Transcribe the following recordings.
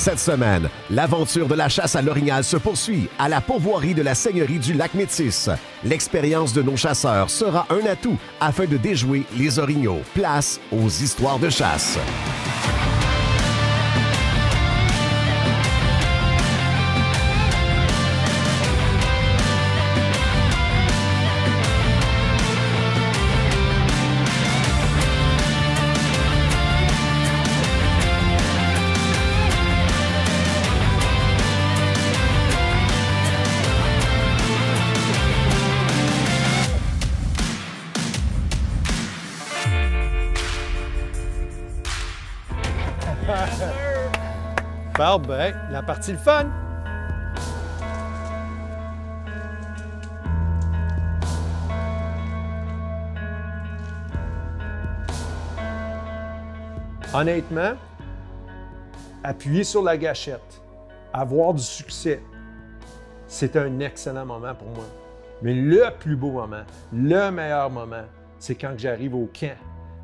Cette semaine, l'aventure de la chasse à l'orignal se poursuit à la pourvoirie de la Seigneurie du Lac-Métis. L'expérience de nos chasseurs sera un atout afin de déjouer les orignaux. Place aux histoires de chasse. Bon, ben, la partie le fun. Honnêtement, appuyer sur la gâchette, avoir du succès, c'est un excellent moment pour moi. Mais le plus beau moment, le meilleur moment, c'est quand j'arrive au camp,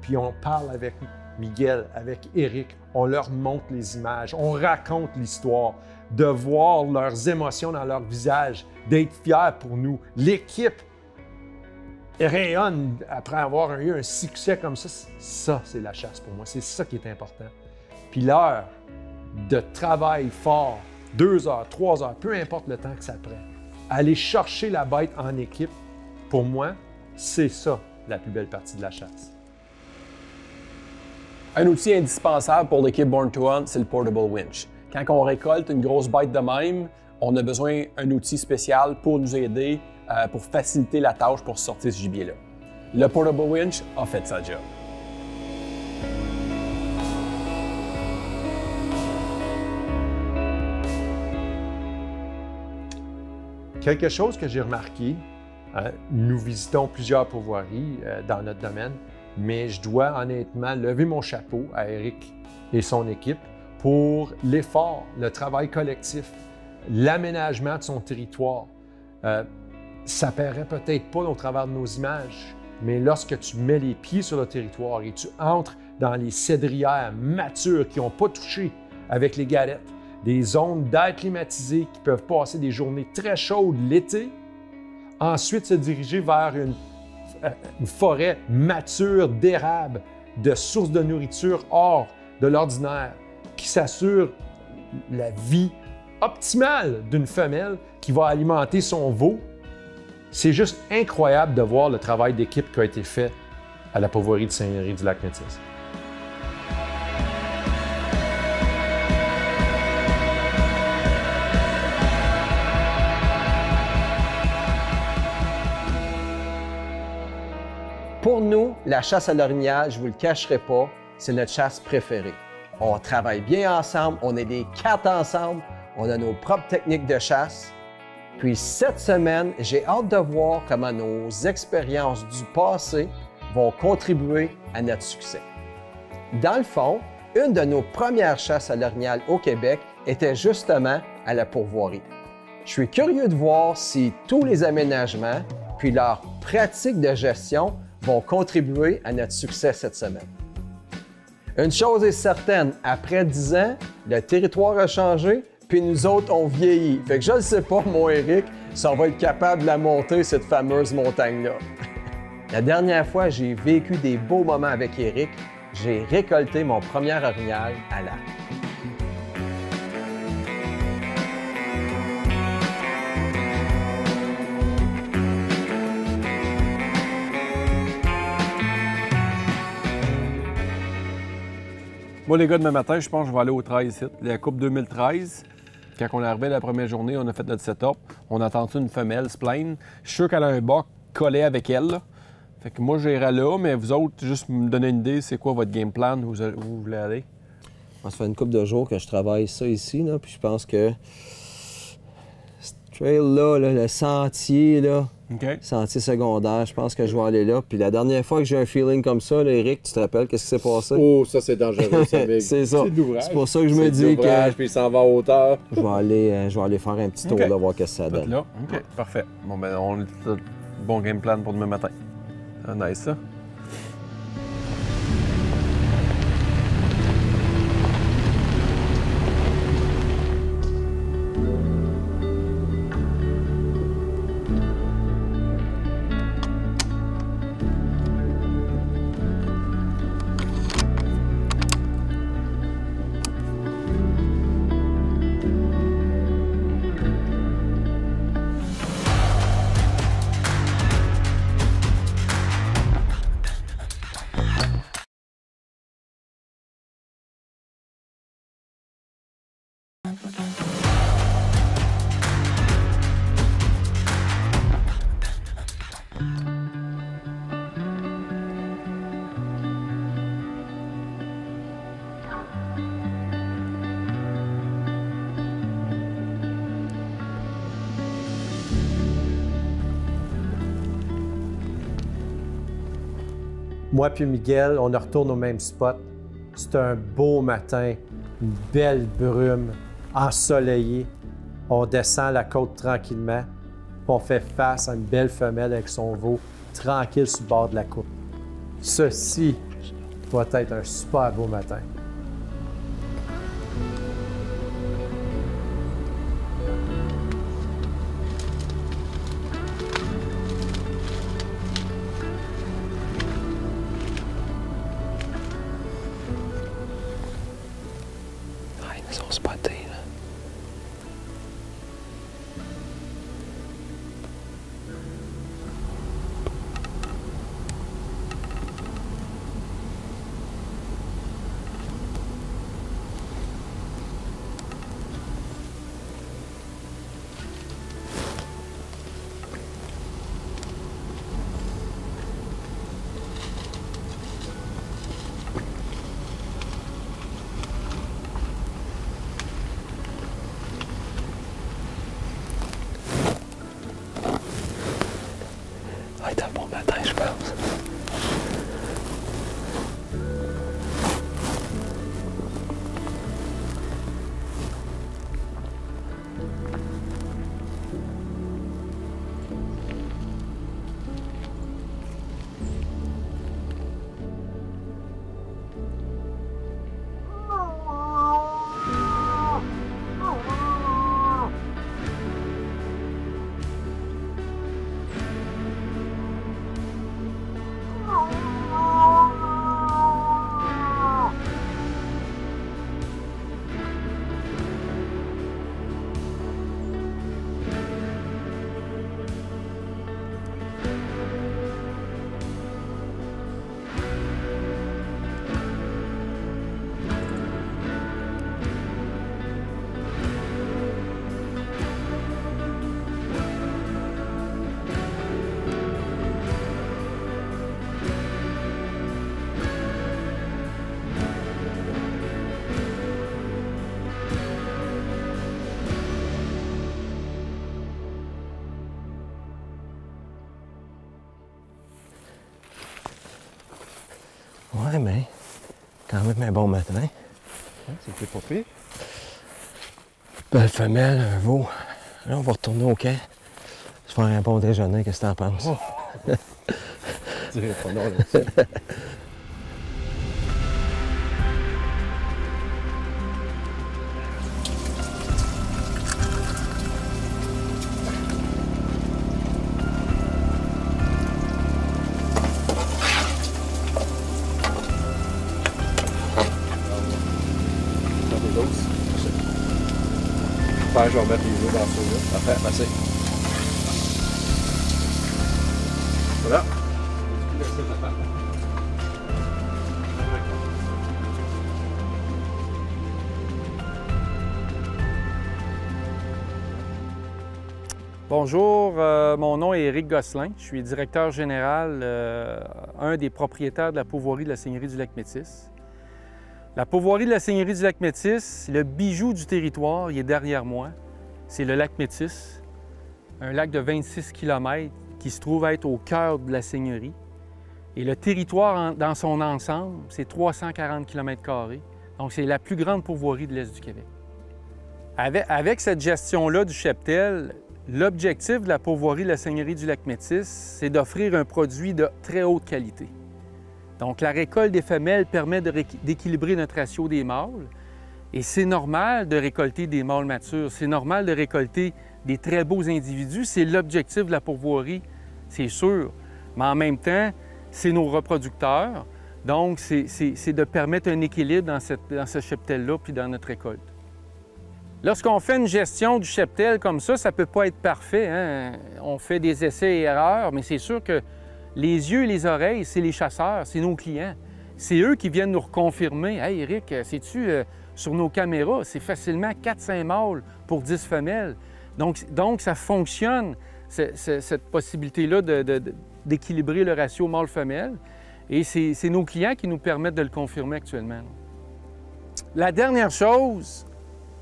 puis on parle avec Miguel, avec Éric, on leur montre les images, on raconte l'histoire, de voir leurs émotions dans leur visage, d'être fiers pour nous. L'équipe rayonne après avoir eu un succès comme ça. Ça, c'est la chasse pour moi. C'est ça qui est important. Puis l'heure de travail fort, 2 heures, 3 heures, peu importe le temps que ça prend, aller chercher la bête en équipe, pour moi, c'est ça la plus belle partie de la chasse. Un outil indispensable pour l'équipe Born to Hunt, c'est le Portable Winch. Quand on récolte une grosse bête de même, on a besoin d'un outil spécial pour nous aider, pour faciliter la tâche pour sortir ce gibier-là. Le Portable Winch a fait sa job. Quelque chose que j'ai remarqué, nous visitons plusieurs pourvoiries dans notre domaine, mais je dois honnêtement lever mon chapeau à Éric et son équipe pour l'effort, le travail collectif, l'aménagement de son territoire. Ça paraît peut-être pas au travers de nos images, mais lorsque tu mets les pieds sur le territoire et tu entres dans les cédrières matures qui n'ont pas touché avec les galettes, des zones d'air climatisé qui peuvent passer des journées très chaudes l'été, ensuite se diriger vers une forêt mature d'érable, de sources de nourriture hors de l'ordinaire, qui s'assure la vie optimale d'une femelle qui va alimenter son veau. C'est juste incroyable de voir le travail d'équipe qui a été fait à la pourvoirie de Seigneurie du Lac-Métis. Pour nous, la chasse à l'orignal, je ne vous le cacherai pas, c'est notre chasse préférée. On travaille bien ensemble, on est les 4 ensemble, on a nos propres techniques de chasse. Puis cette semaine, j'ai hâte de voir comment nos expériences du passé vont contribuer à notre succès. Dans le fond, une de nos premières chasses à l'orignal au Québec était justement à la pourvoirie. Je suis curieux de voir si tous les aménagements puis leurs pratiques de gestion vont contribuer à notre succès cette semaine. Une chose est certaine, après 10 ans, le territoire a changé, puis nous autres, on vieillit. Fait que je ne sais pas, moi, Éric, si on va être capable de la monter, cette fameuse montagne-là. La dernière fois, j'ai vécu des beaux moments avec Éric. J'ai récolté mon premier orignal à l'arc. Moi, les gars, demain matin, je pense que je vais aller au 13 ici. La Coupe 2013. Quand on est arrivé la première journée, on a fait notre setup. On a entendu une femelle se plaindre. Je suis sûr qu'elle a un boc collé avec elle. Là. Fait que moi, j'irai là, mais vous autres, juste me donner une idée, c'est quoi votre game plan, où vous voulez aller? Ça fait une couple de jours que je travaille ça ici, là, puis je pense que ce trail-là, le sentier, là, sentier secondaire, je pense que je vais aller là. Puis la dernière fois que j'ai un feeling comme ça, là, Éric, tu te rappelles qu'est-ce qui s'est passé? Oh, ça c'est dangereux, ça, mec. C'est ça. C'est pour ça que je me dis que... puis il s'en va en hauteur. Je vais aller faire un petit tour, de voir qu'est-ce que ça donne. Là? OK, parfait. Bon, ben, on a bon game plan pour demain matin. Ah, nice, ça. Moi puis Miguel, on retourne au même spot. C'est un beau matin, une belle brume, ensoleillée. On descend la côte tranquillement, puis on fait face à une belle femelle avec son veau, tranquille sur le bord de la coupe. Ceci doit être un super beau matin. Ils sont spotés, là. Ça va être un bon matin, je pense. Ouais, mais quand même un bon matin. C'était pas pire. Belle femelle, un veau. Là, on va retourner au camp. Se faire un bon déjeuner, qu'est-ce que t'en penses? Oh. Je dirais pas non là-dessus. Je vais remettre les œufs dans ce là. Parfait, merci. Voilà. Bonjour, mon nom est Éric Gosselin. Je suis directeur général, un des propriétaires de la pourvoirie de la Seigneurie du Lac-Métis. La pourvoirie de la Seigneurie du Lac-Métis, le bijou du territoire, il est derrière moi. C'est le lac Métis, un lac de 26 km qui se trouve être au cœur de la Seigneurie. Et le territoire dans son ensemble, c'est 340 km². Donc, c'est la plus grande pourvoirie de l'Est du Québec. Avec cette gestion-là du cheptel, l'objectif de la pourvoirie de la Seigneurie du Lac-Métis, c'est d'offrir un produit de très haute qualité. Donc, la récolte des femelles permet d'équilibrer notre ratio des mâles. Et c'est normal de récolter des mâles matures, c'est normal de récolter des très beaux individus. C'est l'objectif de la pourvoirie, c'est sûr. Mais en même temps, c'est nos reproducteurs. Donc, c'est de permettre un équilibre dans ce cheptel-là puis dans notre récolte. Lorsqu'on fait une gestion du cheptel comme ça ne peut pas être parfait, hein? On fait des essais et erreurs, mais c'est sûr que les yeux et les oreilles, c'est les chasseurs, c'est nos clients. C'est eux qui viennent nous reconfirmer. « Hey, Éric, sais-tu, sur nos caméras, c'est facilement 4-5 mâles pour 10 femelles. » Donc, ça fonctionne, cette possibilité-là d'équilibrer le ratio mâle-femelle. Et c'est nos clients qui nous permettent de le confirmer actuellement. La dernière chose,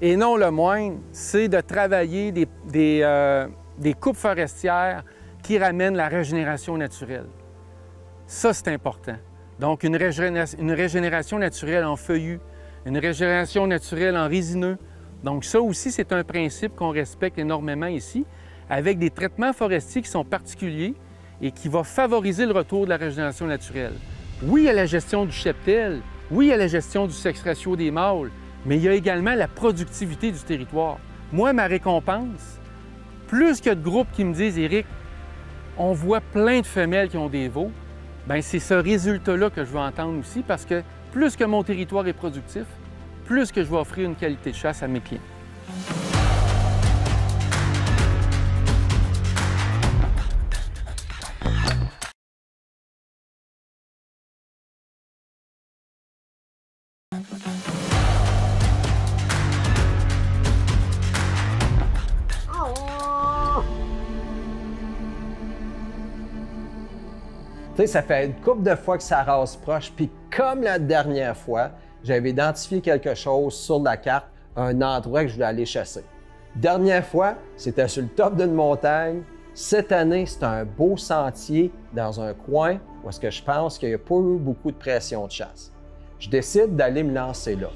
et non le moindre, c'est de travailler des coupes forestières qui ramènent la régénération naturelle. Ça, c'est important. Donc, une régénération naturelle en feuillus, une régénération naturelle en résineux. Donc, ça aussi, c'est un principe qu'on respecte énormément ici, avec des traitements forestiers qui sont particuliers et qui vont favoriser le retour de la régénération naturelle. Oui, il y a la gestion du cheptel, oui, il y a la gestion du sexe ratio des mâles, mais il y a également la productivité du territoire. Moi, ma récompense, plus que de groupes qui me disent « Éric, on voit plein de femelles qui ont des veaux », bien, c'est ce résultat-là que je veux entendre aussi, parce que plus que mon territoire est productif, plus que je vais offrir une qualité de chasse à mes clients. Tu sais, ça fait une couple de fois que ça rase proche, puis comme la dernière fois, j'avais identifié quelque chose sur la carte, un endroit que je voulais aller chasser. Dernière fois, c'était sur le top d'une montagne. Cette année, c'est un beau sentier dans un coin où est-ce que je pense qu'il n'y a pas eu beaucoup de pression de chasse. Je décide d'aller me lancer là.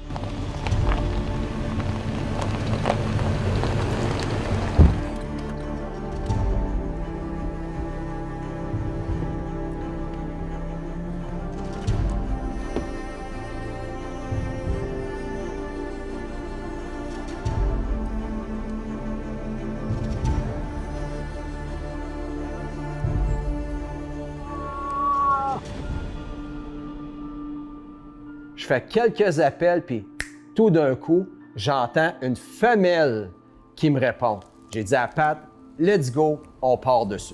Je fais quelques appels, puis tout d'un coup, j'entends une femelle qui me répond. J'ai dit à Pat, « Let's go, on part dessus. »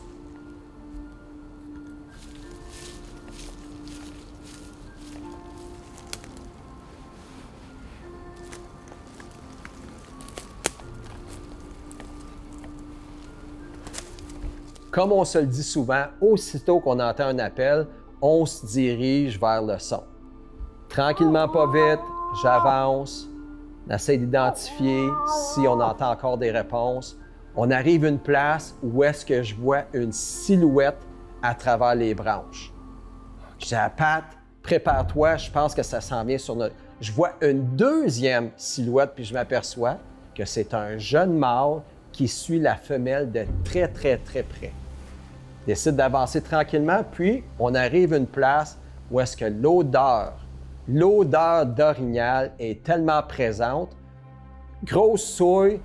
Comme on se le dit souvent, aussitôt qu'on entend un appel, on se dirige vers le son. Tranquillement, pas vite, j'avance, on essaie d'identifier si on entend encore des réponses. On arrive à une place où est-ce que je vois une silhouette à travers les branches. Je dis à Pat, prépare-toi, je pense que ça s'en vient sur notre... Je vois une deuxième silhouette, puis je m'aperçois que c'est un jeune mâle qui suit la femelle de très, très, très près. Je décide d'avancer tranquillement, puis on arrive à une place où est-ce que l'odeur d'orignal est tellement présente. Grosse souille.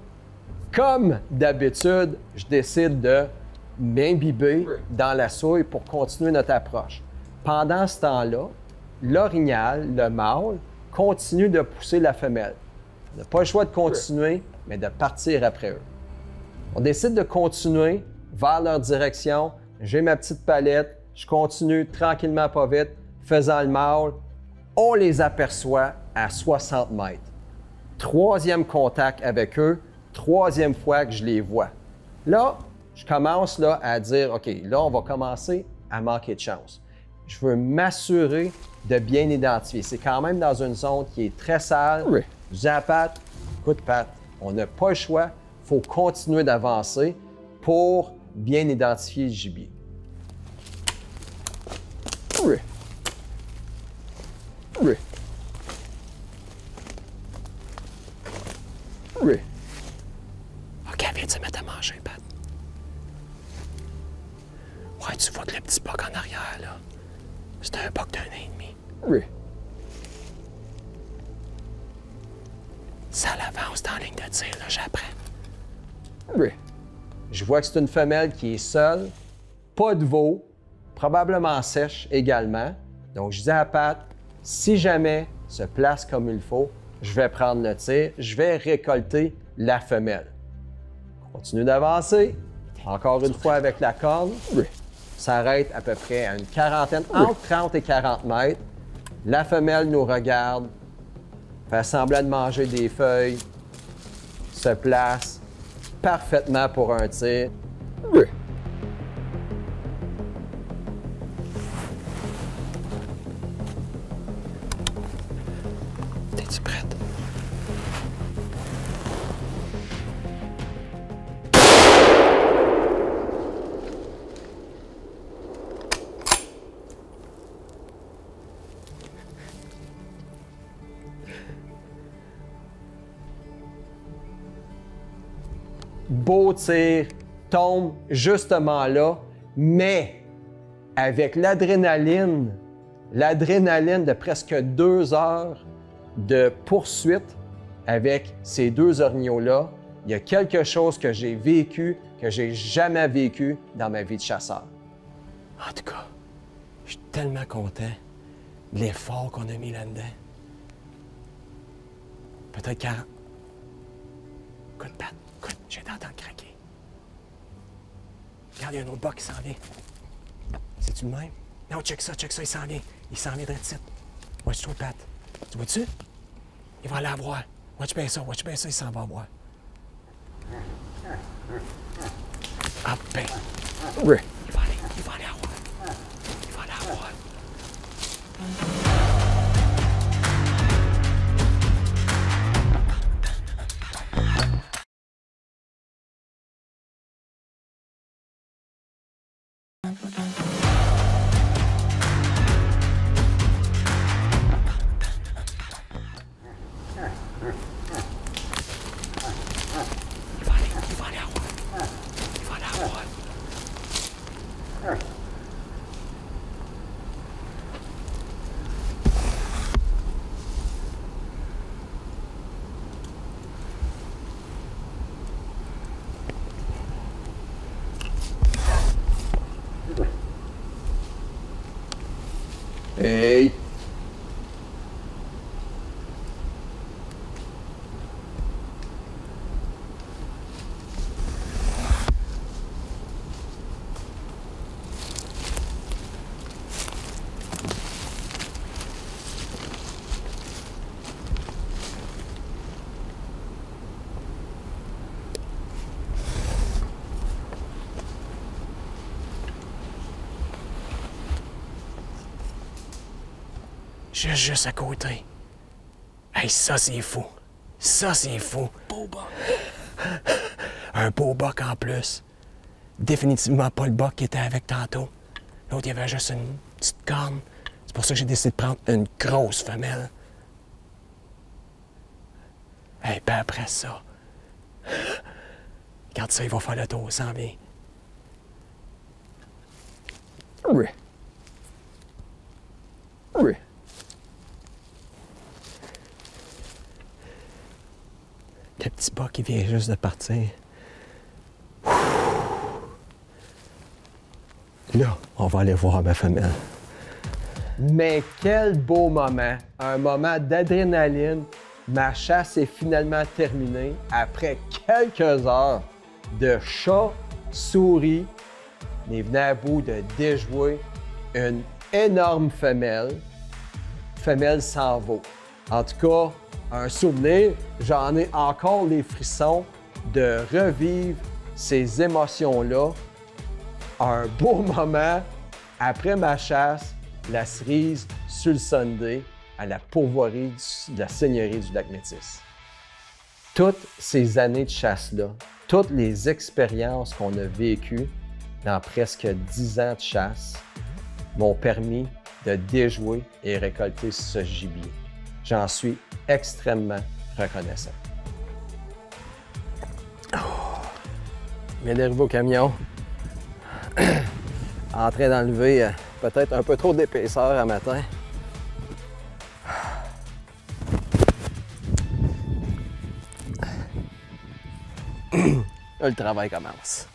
Comme d'habitude, je décide de m'imbiber dans la souille pour continuer notre approche. Pendant ce temps-là, l'orignal, le mâle, continue de pousser la femelle. On n'a pas le choix de continuer, mais de partir après eux. On décide de continuer vers leur direction. J'ai ma petite palette. Je continue tranquillement, pas vite, faisant le mâle. On les aperçoit à 60 mètres. Troisième contact avec eux, troisième fois que je les vois. Là, je commence à dire, OK, là, on va commencer à manquer de chance. Je veux m'assurer de bien identifier. C'est quand même dans une zone qui est très sale. Oui. Je dis à Pat, écoute Pat, on n'a pas le choix, il faut continuer d'avancer pour bien identifier le gibier. Oui. Oui. Oui. OK, viens te mettre à manger, Pat. Ouais, tu vois que le petit boc en arrière, là, c'est un boc d'un an et demi. Oui. Ça l'avance dans la ligne de tir, là, j'apprends. Oui. Je vois que c'est une femelle qui est seule, pas de veau, probablement sèche également. Donc, je dis à Pat, si jamais se place comme il faut, je vais prendre le tir, je vais récolter la femelle. Continue d'avancer. Encore une fois avec la corne. Oui. S'arrête à peu près à une quarantaine, entre 30 et 40 mètres. La femelle nous regarde, fait semblant de manger des feuilles, se place parfaitement pour un tir. Oui. T'es-tu prête? beau tir tombe justement là, mais avec l'adrénaline de presque 2 heures de poursuite avec ces 2 orignaux-là, il y a quelque chose que j'ai vécu, que j'ai jamais vécu dans ma vie de chasseur. En tout cas, je suis tellement content de l'effort qu'on a mis là-dedans. Peut-être 40. Écoute, Pat, écoute, j'ai t'entendre craquer. Regarde, il y a un autre bas qui s'en vient. C'est-tu le même? Non, check ça, il s'en vient. Il s'en vient de suite. Watch-toi, Pat. Tu vois-tu? Il va aller la voir. Watch bien ça, il s'en va voir. Ah ben. Oui. Il va aller la voir. Il va aller la voir. Hey! Juste à côté. Hey, ça, c'est fou. Ça, c'est fou. Beau buck. Un beau buck en plus. Définitivement pas le buck qui était avec tantôt. L'autre, il y avait juste une petite corne. C'est pour ça que j'ai décidé de prendre une grosse femelle. Hey, puis après ça... Regarde ça, il va faire le tour, ça s'en vient. Oui. Oui. Le petit bas qui vient juste de partir. Là, on va aller voir ma femelle. Mais quel beau moment! Un moment d'adrénaline. Ma chasse est finalement terminée après quelques heures de chat, souris. On est venu à bout de déjouer une énorme femelle. Femelle sans veau. En tout cas, un souvenir, j'en ai encore les frissons de revivre ces émotions-là. Un beau moment après ma chasse, la cerise sur le Sunday à la pourvoirie de la Seigneurie du Lac-Métis. Toutes ces années de chasse-là, toutes les expériences qu'on a vécues dans presque 10 ans de chasse m'ont permis de déjouer et récolter ce gibier. J'en suis extrêmement reconnaissant. Oh. Je viens d'arriver au camion, en train d'enlever peut-être un peu trop d'épaisseur à matin. Là, le travail commence.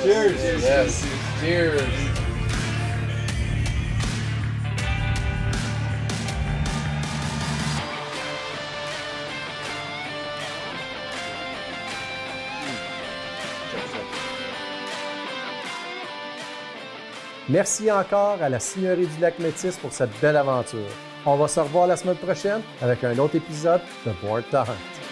Cheers! Yes. Cheers. Merci encore à la Seigneurie du Lac-Métis pour cette belle aventure. On va se revoir la semaine prochaine avec un autre épisode de Born to Hunt.